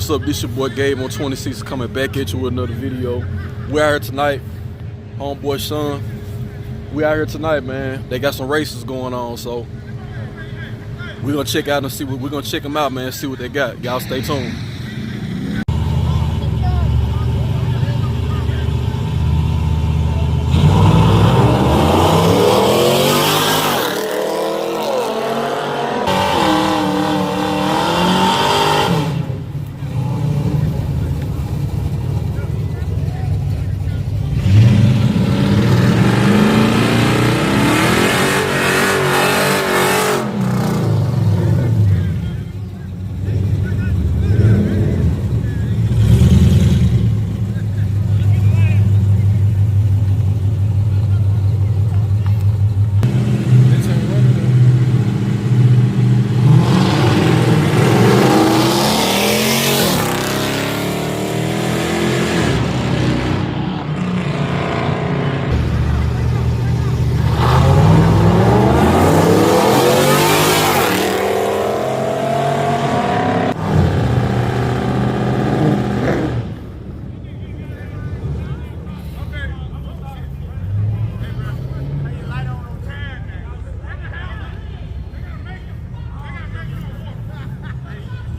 What's up? This your boy Gabe on 26 coming back at you with another video. We out here tonight, homeboy Sean. We out here tonight, man. They got some races going on, so we're gonna check out and see what we're gonna check them out, man. See what they got. Y'all stay tuned.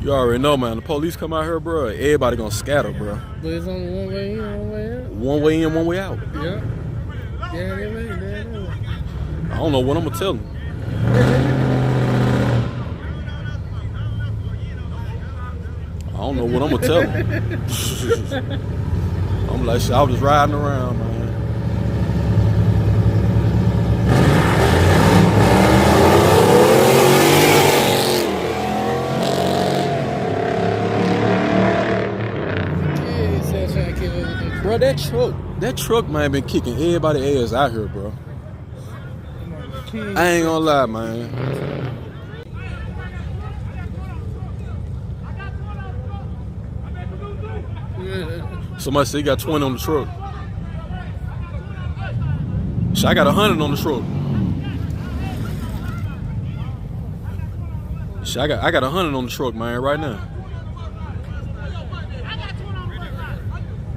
You already know, man. The police come out here, bro. Everybody gonna scatter, bro. But it's only one way in, one way out. One way in, one way out. Yeah. Yeah, they way. I don't know what I'm gonna tell them. I don't know what I'm gonna tell them. I'm like, shit, I was just riding around, man. Bro, that truck, man, been kicking everybody's ass out here, bro. I ain't gonna lie, man. Somebody said he got 20 on the truck. Shit, I got 100 on the truck. Shit, I got 100 on the truck, man, right now.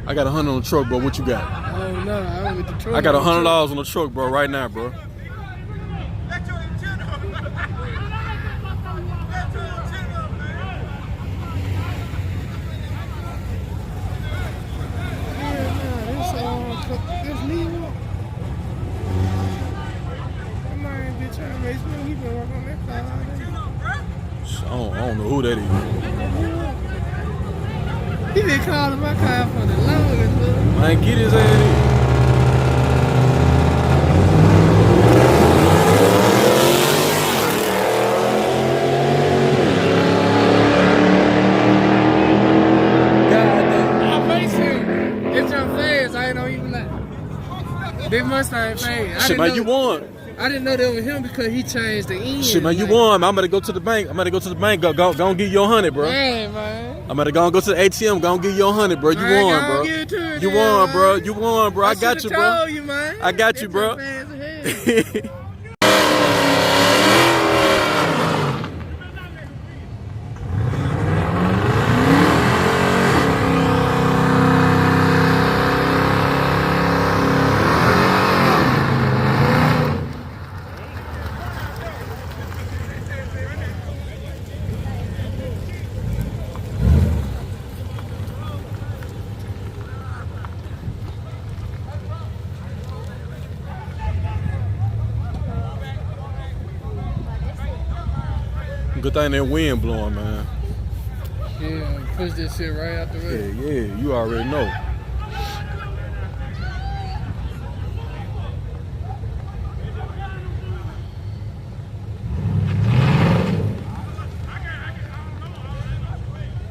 I got 100 on the truck, bro. What you got? Oh no, I don't get the truck. I got $100 on the truck, bro, right now, bro. This Nemo. That man been trying to race me. He been working on that car all day. I don't know who that is. He been calling my car for the longest, bro. Man, get his ass in. They must have fast. Shit, man, you won. I didn't know that was him because he changed the end. Shit, man, you won. I'm gonna go to the bank. Go and give you 100, bro. Yeah, man. I'm gonna go to the ATM. Go and give you 100, bro. You won, bro. You won, bro. You won, bro. I got you, bro. You, man. I got you, bro. Good thing that wind blowing, man. Yeah, push this shit right out the way. Yeah, you already know.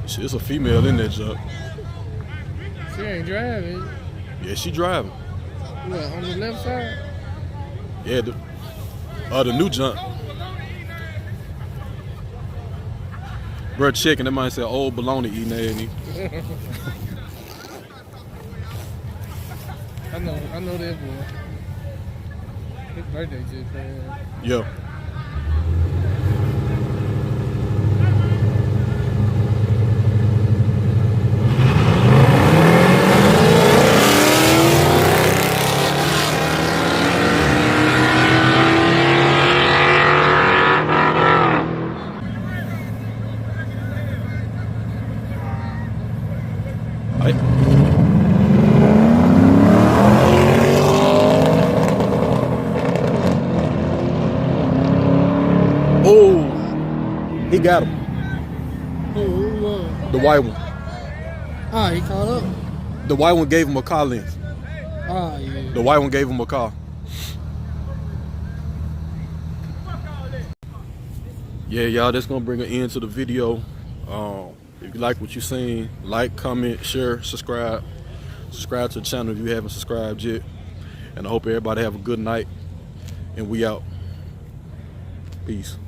Shit, it's a female in that junk. She ain't driving. Yeah, she driving. What, on the left side? Yeah, the new junk. Bro, chicken, that might say old bologna eating that, ain't he? I know that boy. His birthday just passed. Yeah. He got him. Who won? The white one. Ah, he caught up. The white one gave him a car length. Ah, yeah. The white one gave him a car. Yeah, y'all, that's gonna bring an end to the video. If you like what you seen, like, comment, share, subscribe. Subscribe to the channel if you haven't subscribed yet. And I hope everybody have a good night. And we out. Peace.